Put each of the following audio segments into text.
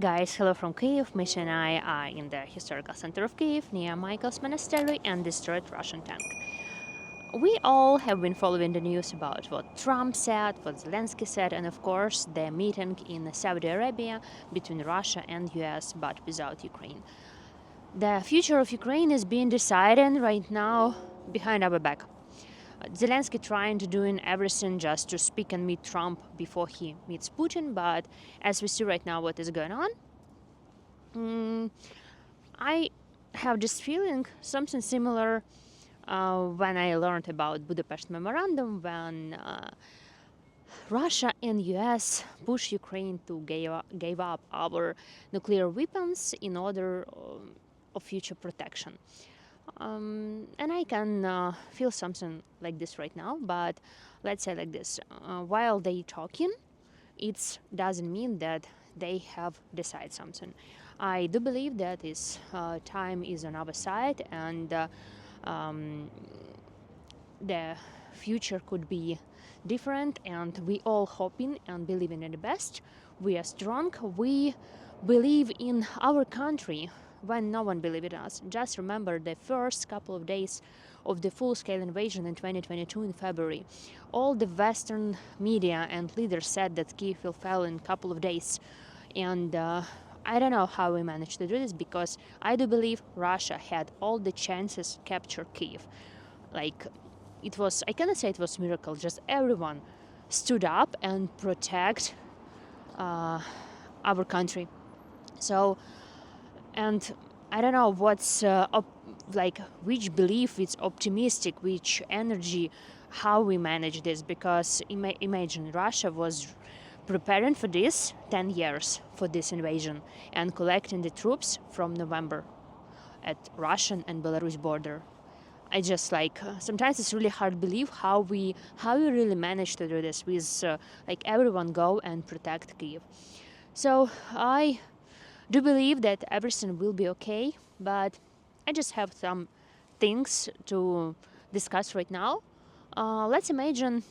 Guys, hello from Kyiv. Misha and I are in the historical center of Kyiv, near Michael's monastery and destroyed Russian tank. We all have been following the news about what Trump said, what Zelensky said, and of course the meeting in Saudi Arabia between Russia and US, but without Ukraine. The future of Ukraine is being decided right now behind our back. Zelensky trying to doing everything just to speak and meet Trump before he meets Putin, but as we see right now what is going on, I have this feeling something similar when I learned about Budapest Memorandum, when Russia and US pushed Ukraine to give up our nuclear weapons in order of future protection. And I can feel something like this right now, but let's say like this. While they talking, it doesn't mean that they have decided something. I do believe that time is on our side, and the future could be different, and we all hoping and believing in the best. We are strong. We believe in our country when no one believed in us. Just remember the first couple of days of the full-scale invasion in 2022 in February. All the Western media and leaders said that Kyiv will fall in a couple of days. And I don't know how we managed to do this, because I do believe Russia had all the chances to capture Kyiv. Like, it was, I cannot say it was a miracle, just everyone stood up and protect our country. So, and I don't know what's which belief is optimistic, which energy, how we manage this, because imagine Russia was preparing for this 10 years for this invasion and collecting the troops from November at Russian and Belarus border. I just sometimes it's really hard to believe how we really managed to do this with everyone go and protect Kyiv. So I do believe that everything will be okay, but I just have some things to discuss right now. Let's imagine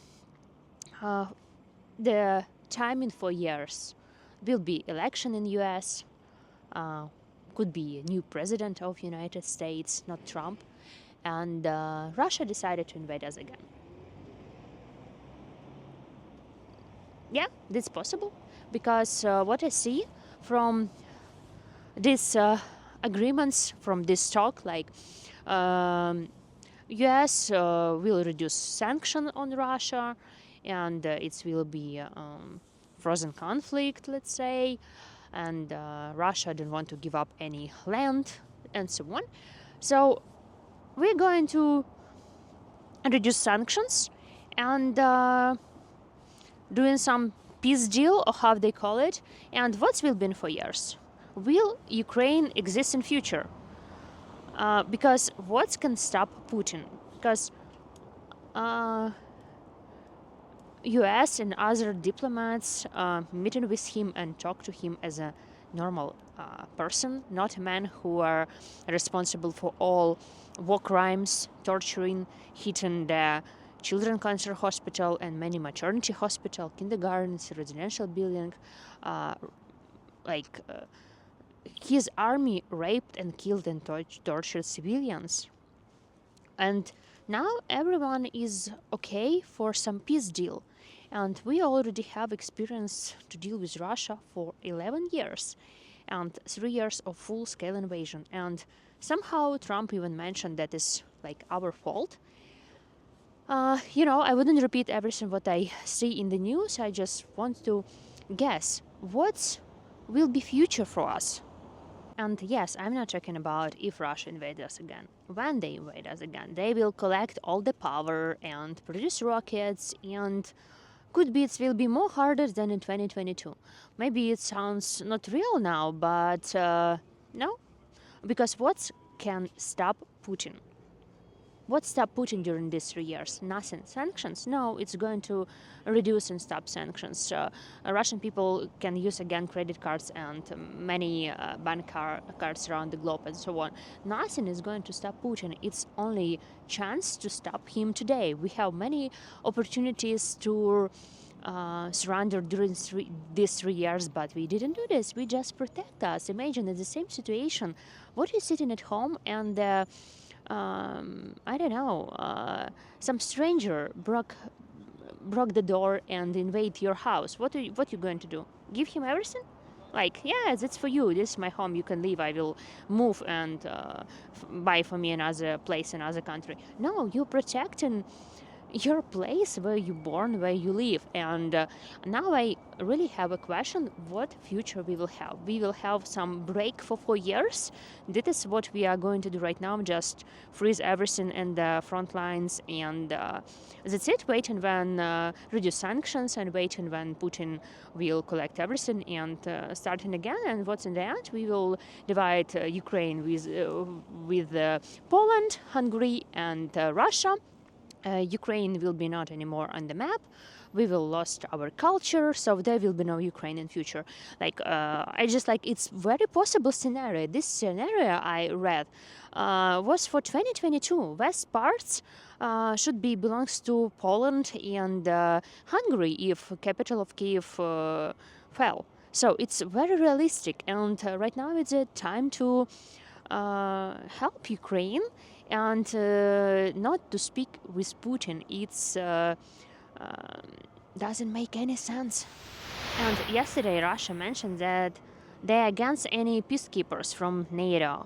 the timing for years. Will be election in US, could be a new president of United States, not Trump, and Russia decided to invade us again. Yeah, that's possible, because what I see from these agreements, from this talk, US will reduce sanction on Russia, and it will be frozen conflict, let's say, and Russia didn't want to give up any land and so on. So we're going to reduce sanctions and doing some peace deal, or how they call it. And what will be for years? Will Ukraine exist in future? Because what can stop Putin? Because US and other diplomats meeting with him and talk to him as a normal person, not a man who are responsible for all war crimes, torturing, hitting the children cancer hospital and many maternity hospital, kindergartens, residential building. His army raped and killed and tortured civilians. And now everyone is okay for some peace deal. And we already have experience to deal with Russia for 11 years and 3 years of full-scale invasion. And somehow Trump even mentioned that is our fault. I wouldn't repeat everything what I see in the news. I just want to guess what will be future for us. And yes, I'm not talking about if Russia invades us again. When they invade us again, they will collect all the power and produce rockets, and could be it will be more harder than in 2022. Maybe it sounds not real now, but no. Because what can stop Putin? What stopped Putin during these 3 years? Nothing. Sanctions? No, it's going to reduce and stop sanctions. Russian people can use again credit cards and many bank cards around the globe and so on. Nothing is going to stop Putin. It's only chance to stop him today. We have many opportunities to surrendered during these 3 years, but we didn't do this. We just protect us. Imagine it's the same situation. What are you sitting at home and I don't know, some stranger broke the door and invade your house? What you going to do? Give him everything? Like, yeah, that's for you. This is my home. You can leave. I will move and buy for me another place, another country. No, you're protecting your place where you born, where you live. And now I really have a question: what future we will have? We will have some break for 4 years. This is what we are going to do right now: just freeze everything in the front lines, and that's it. Waiting when reduce sanctions, and waiting when Putin will collect everything and starting again. And what's in the end? We will divide Ukraine with Poland, Hungary, and Russia. Ukraine will be not anymore on the map. We will lost our culture, so there will be no Ukraine in future. Like I just like it's very possible scenario. This scenario I read was for 2022. West parts should be belongs to Poland and Hungary if capital of Kyiv fell. So it's very realistic, and right now it's a time to help Ukraine and not to speak with Putin. It's doesn't make any sense. And yesterday Russia mentioned that they're against any peacekeepers from NATO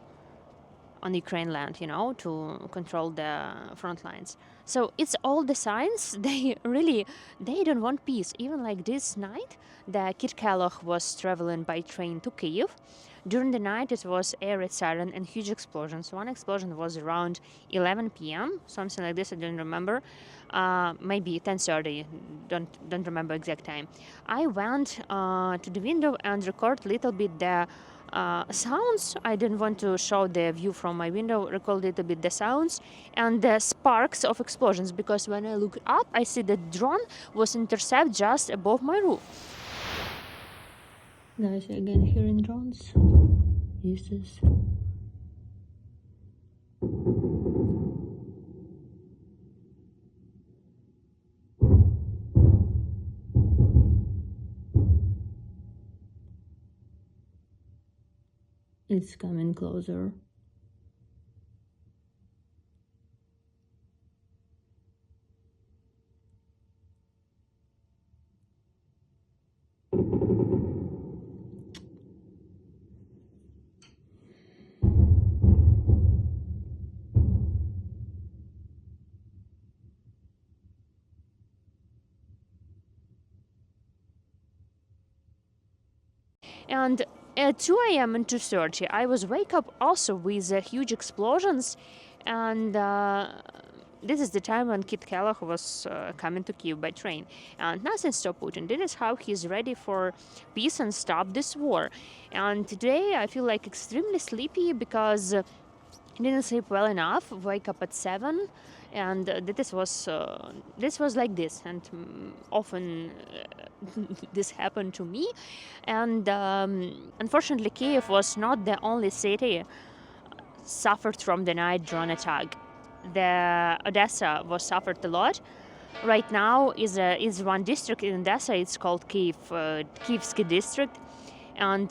on Ukraine land, to control the front lines. So it's all the signs. They don't want peace. Even like this night, the Kit Kellogg was traveling by train to Kyiv. During the night, it was air raid siren and huge explosions. One explosion was around 11 p.m., something like this. I don't remember. Maybe 10:30. Don't remember exact time. I went to the window and record a little bit the sounds. I didn't want to show the view from my window. Record a little bit the sounds and the sparks of explosions, because when I look up, I see the drone was intercepted just above my roof. Guys, again hearing drones. This is it's coming closer. And at 2 a.m. and 2:30, I was wake up also with huge explosions, and this is the time when Kit Kellogg was coming to Kyiv by train, and nothing stopped Putin. This is how he's ready for peace and stop this war. And today I feel like extremely sleepy because I didn't sleep well enough. Wake up at 7, and this was like this, and often this happened to me. And unfortunately, Kyiv was not the only city suffered from the night drone attack. The Odesa was suffered a lot. Right now is one district in Odesa. It's called Kyivsky district, and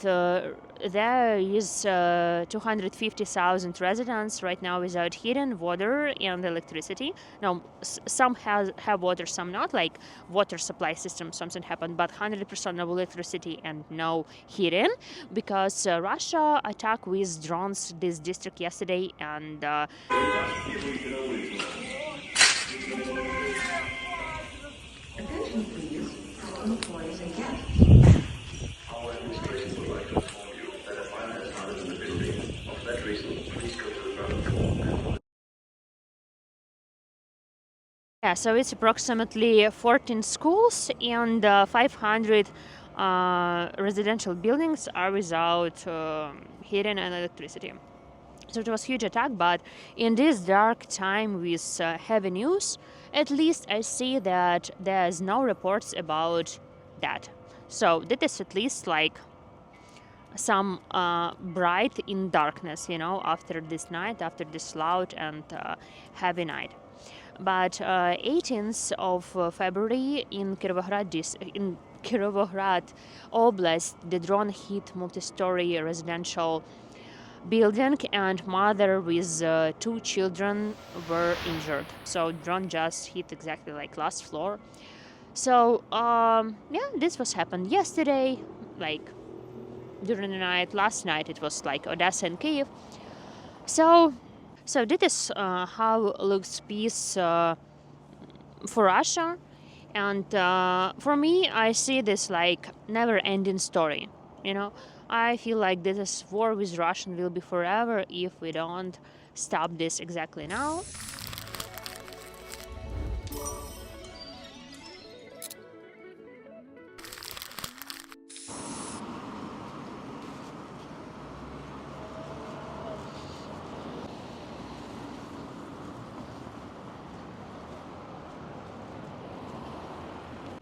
there is 250,000 residents right now without heating, water, and electricity. Now, some have water, some not. Like water supply system, something happened, but 100% of electricity and no heating, because Russia attacked with drones this district yesterday, and Attention please, employees and guests. Our administration would like to inform you that a fire has started in the building. For that reason, please go to the ground floor. yeah, so it's approximately 14 schools and 500 residential buildings are without heating and electricity. So it was a huge attack, but in this dark time with heavy news, at least I see that there's no reports about that. So that is at least like some bright in darkness, after this night, after this loud and heavy night. but 18th of February in Kirovograd Oblast, the drone hit multi-story residential building, and mother with two children were injured. So drone just hit exactly like last floor. So yeah, this was happened yesterday, like during the night. Last night it was like Odesa and Kyiv. So this is how looks peace for Russia, and for me, I see this like never-ending story. You know, I feel like this war with Russia will be forever if we don't stop this exactly now.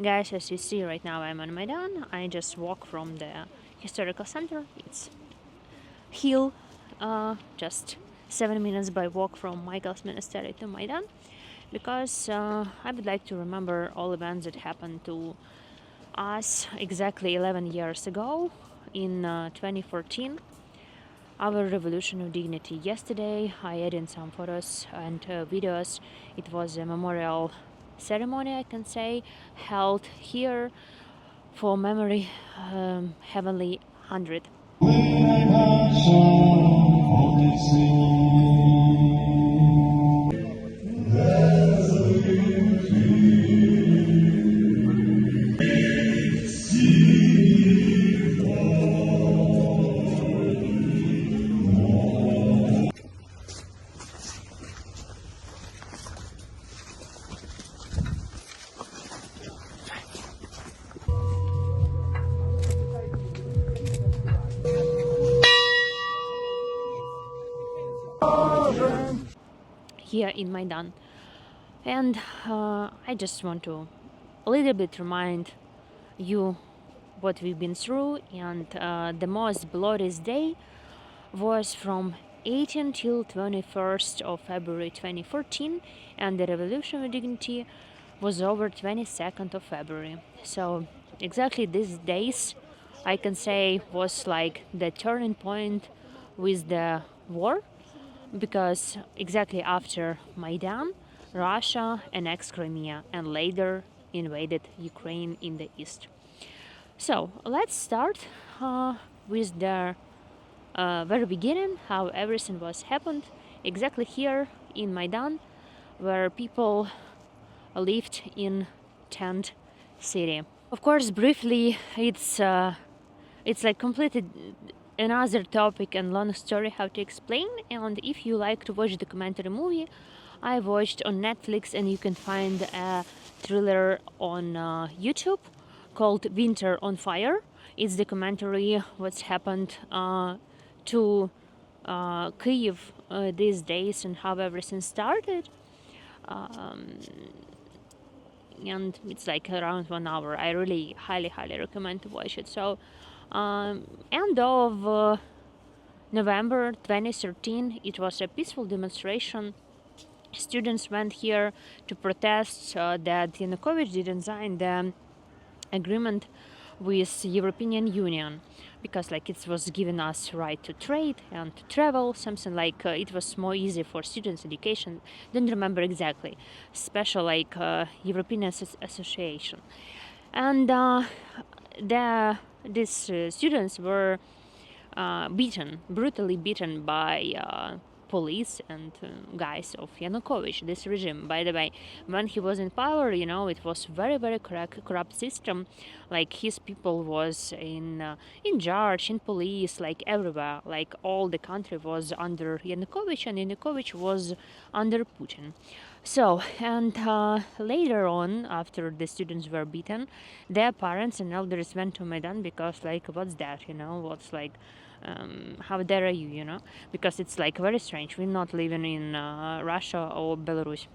Guys, as you see right now, I'm on Maidan. I just walk from the historical center. It's hill, just 7 minutes by walk from Michael's Monastery to Maidan, because I would like to remember all events that happened to us exactly 11 years ago in 2014. Our revolution of dignity. Yesterday, I added some photos and videos. It was a memorial ceremony, I can say, held here for memory heavenly 100. Here in Maidan, and I just want to a little bit remind you what we've been through, and the most bloodiest day was from 18 till 21st of February 2014, and the revolution of dignity was over 22nd of February. So exactly these days, I can say, was like the turning point with the war, because exactly after Maidan, Russia annexed Crimea and later invaded Ukraine in the east. So let's start with the very beginning, how everything was happened exactly here in Maidan, where people lived in tent city. Of course, briefly, it's like completely another topic and long story how to explain. And if you like to watch documentary movie, I watched on Netflix, and you can find a thriller on YouTube called Winter on Fire. It's documentary what's happened to Kyiv these days and how everything started. And it's like around 1 hour. I really highly recommend to watch it. So end of November 2013, it was a peaceful demonstration. Students went here to protest that Yanukovych didn't sign the agreement with European Union, because like it was giving us right to trade and to travel, something like it was more easy for students education. Don't remember exactly, special like European Association. And these students were brutally beaten by police and guys of Yanukovych, this regime. By the way, when he was in power, you know, it was very corrupt system. Like his people was in charge, in police, like everywhere. Like all the country was under Yanukovych, and Yanukovych was under Putin. So, and later on, after the students were beaten, their parents and elders went to Maidan, because like, what's that, you know, what's like, how dare you, you know, because it's like very strange. We're not living in Russia or Belarus.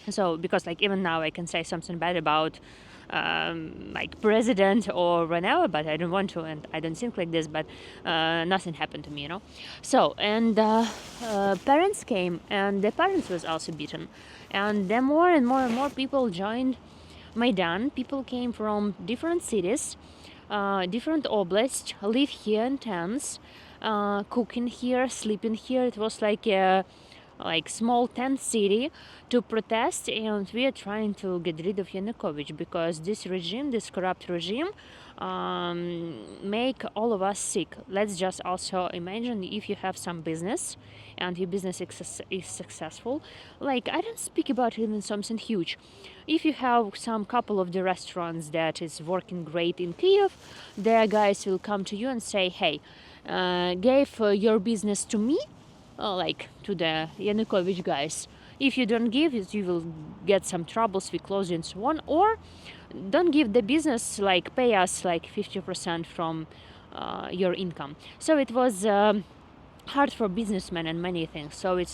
So, because like even now I can say something bad about like president or whenever, but I don't want to, and I don't think like this, but nothing happened to me, So, and parents came, and the parents was also beaten, and then more and more and more people joined Maidan. People came from different cities, different oblasts, live here in tents, cooking here, sleeping here. It was like a small tent city to protest, and we are trying to get rid of Yanukovych because this regime, this corrupt regime, make all of us sick. Let's just also imagine if you have some business and your business is successful. Like, I don't speak about even something huge. If you have some couple of the restaurants that is working great in Kyiv, their guys will come to you and say, hey, gave your business to me, like to the Yanukovych guys. If you don't give it, you will get some troubles with close and so on, or don't give the business, like pay us like 50% from your income. So it was hard for businessmen and many things. So it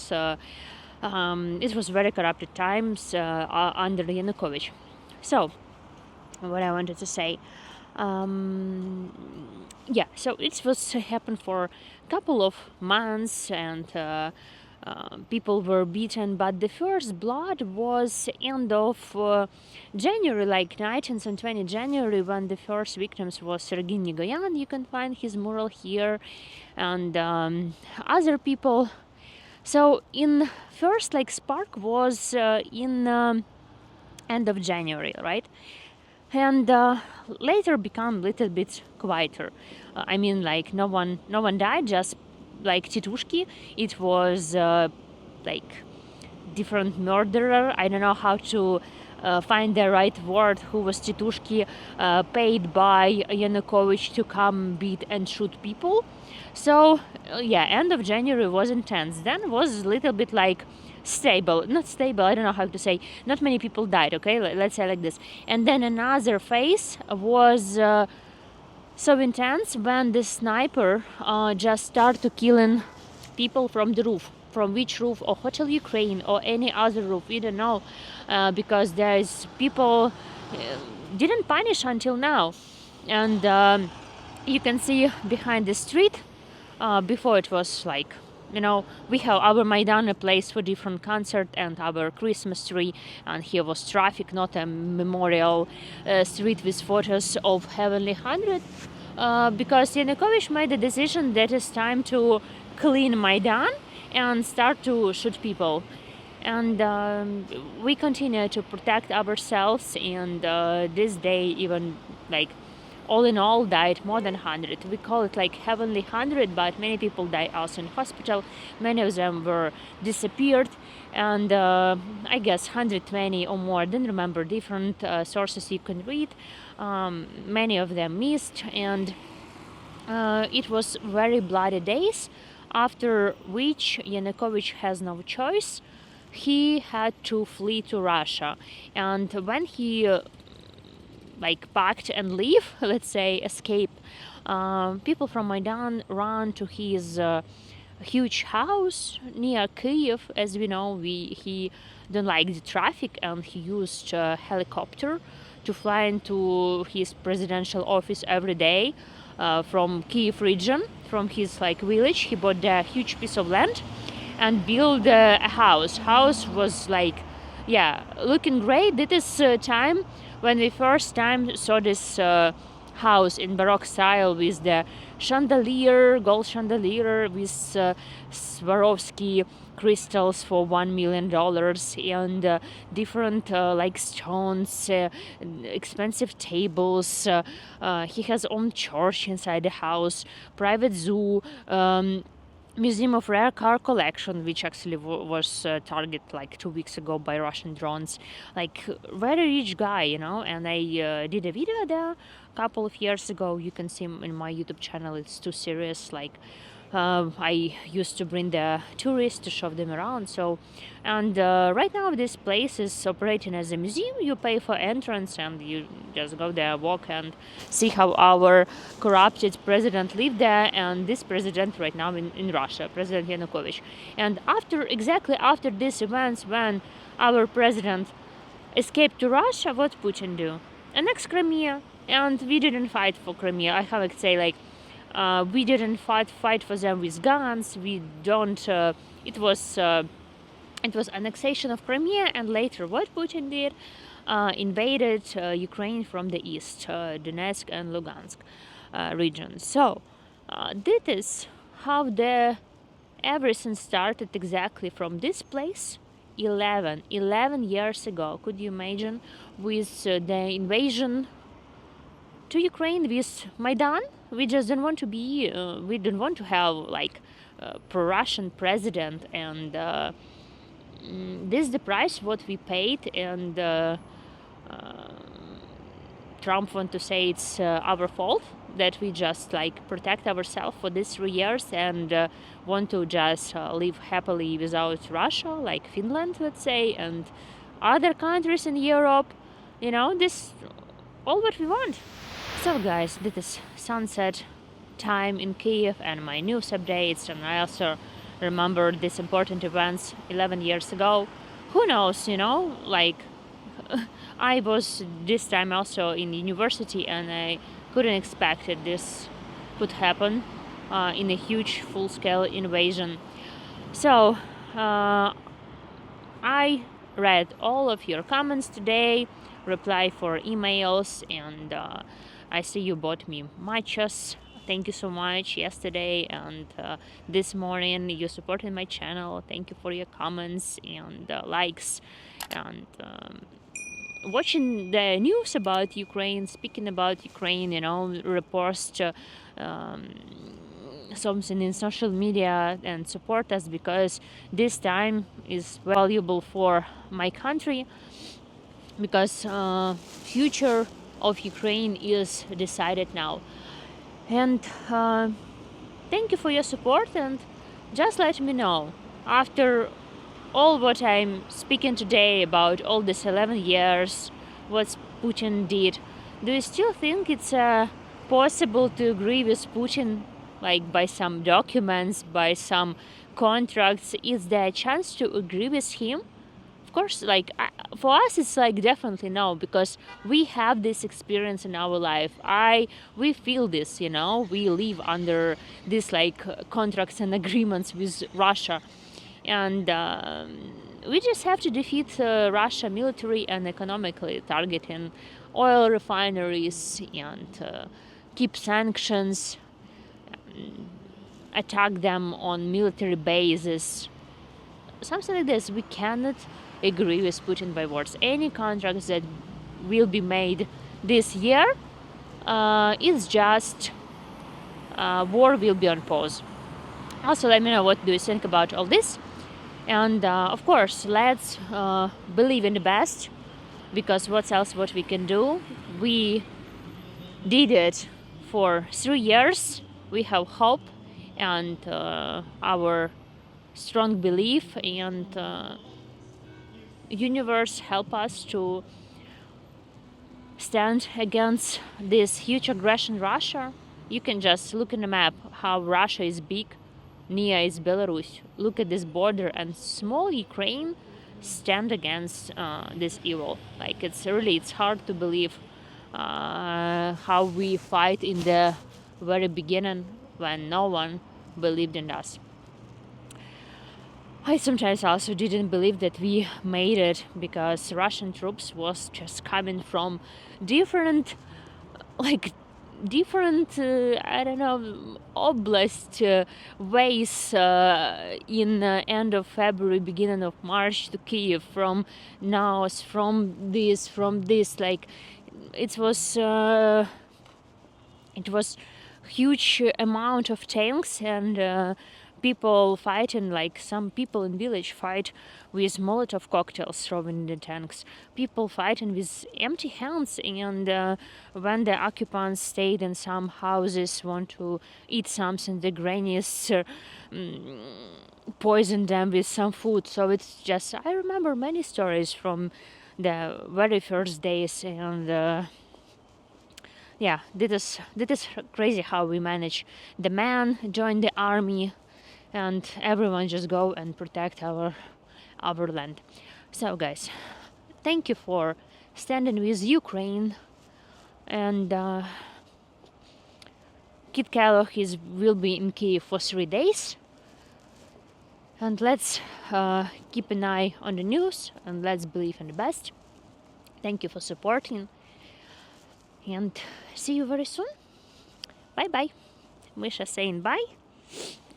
was very corrupted times under Yanukovych. So what I wanted to say, so it was happened for a couple of months, and people were beaten, but the first blood was end of January, like 19th and 20th January, when the first victims was Sergei Nigoyan. You can find his mural here, and other people. So in first spark was in end of January, right? And later become a little bit quieter. I mean, no one died, just like Titushki. It was different murderer. I don't know how to find the right word. Who was Titushki, paid by Yanukovych to come beat and shoot people. So end of January was intense. Then was a little bit stable, not stable, I don't know how to say, not many people died, okay, let's say like this. And then another phase was so intense when the sniper just started killing people from the roof. From which roof? Or Hotel Ukraine or any other roof, we don't know, because there is people didn't punish until now. And you can see behind the street, before it was we have our Maidan, a place for different concert, and our Christmas tree, and here was traffic, not a memorial street with photos of Heavenly 100, because Yanukovych made a decision that it's time to clean Maidan and start to shoot people. And we continue to protect ourselves, and this day even all in all died more than 100. We call it Heavenly 100, but many people died also in hospital. Many of them were disappeared, and I guess 120 or more. Don't remember, different sources you can read. Many of them missed, and it was very bloody days, after which Yanukovych has no choice. He had to flee to Russia, and when he packed and leave, let's say escape, people from Maidan ran to his huge house near Kyiv. As we know, he don't like the traffic, and he used a helicopter to fly into his presidential office every day from Kyiv region, from his village. He bought a huge piece of land and built a house. House was looking great. This is time when we first time saw this house in Baroque style with the chandelier, gold chandelier with Swarovski crystals for $1 million, and different stones, expensive tables. He has own church inside the house, private zoo, Museum of Rare Car Collection, which actually was targeted 2 weeks ago by Russian drones. Very rich guy, and I did a video there a couple of years ago. You can see in my YouTube channel. It's too serious. I used to bring the tourists to show them around. And right now this place is operating as a museum. You pay for entrance, and you just go there, walk, and see how our corrupted president lived there. And this president right now in Russia, President Yanukovych. And exactly after these events, when our president escaped to Russia, what Putin do? annex Crimea, and we didn't fight for Crimea. I have to say, like, we didn't fight for them with guns. We don't. It was annexation of Crimea, and later what Putin did, invaded Ukraine from the east, Donetsk and Lugansk regions. So this is how the everything started, exactly from this place 11 years ago. Could you imagine, with the invasion to Ukraine, with Maidan? We just didn't want to be, we didn't want to have like pro-Russian president, and this is the price what we paid. And Trump want to say it's our fault that we just like protect ourselves for these 3 years, and want to just live happily without Russia, like Finland, let's say, and other countries in Europe. You know, this all what we want. So guys, this is sunset time in Kyiv and my news updates, and I also remember these important events 11 years ago. Who knows, you know, like I was this time also in university, and I couldn't expect that this could happen in a huge full-scale invasion. So I read all of your comments today, reply for emails, and I see you bought me matches. Thank you so much yesterday and this morning. You supported my channel. Thank you for your comments and likes, and watching the news about Ukraine, speaking about Ukraine, you know, repost something in social media and support us, because this time is valuable for my country, because future of Ukraine is decided now. And thank you for your support, and just let me know, after all what I'm speaking today about all this 11 years, what Putin did, do you still think it's possible to agree with Putin, like by some documents, by some contracts? Is there a chance to agree with him? Of course, like for us, it's like definitely no, because we have this experience in our life. We feel this, you know, we live under this like contracts and agreements with Russia, and we just have to defeat Russia military and economically, targeting oil refineries, and keep sanctions, attack them on military bases, something like this. We cannot agree with Putin by words. Any contracts that will be made this year is just war will be on pause. Also, let me know what do you think about all this. And of course, let's believe in the best, because what else what we can do? We did it for 3 years. We have hope and our strong belief, and universe help us to stand against this huge aggression Russia. You can just look in the map how Russia is big, near is Belarus. Look at this border, and small Ukraine stand against this evil. Like it's hard to believe how we fight in the very beginning when no one believed in us. I sometimes also didn't believe that we made it, because Russian troops was just coming from different I don't know, oblast ways in end of February, beginning of March, to Kyiv, from Naos, from this, like it was huge amount of tanks, and people fighting, like some people in village fight with Molotov cocktails thrown in the tanks, people fighting with empty hands, and when the occupants stayed in some houses, want to eat something, the grannies poison them with some food. So it's just, I remember many stories from the very first days, and yeah, this is crazy how we manage. The man joined the army, and everyone just go and protect our land. So guys, thank you for standing with Ukraine, And Kit Kellogg will be in Kyiv for 3 days. And let's keep an eye on the news and let's believe in the best. Thank you for supporting. And see you very soon. Bye bye. Misha saying bye.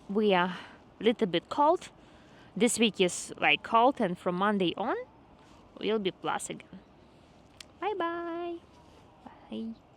We are a little bit cold. This week is like cold, and from Monday on we'll be plus again. Bye bye. Bye.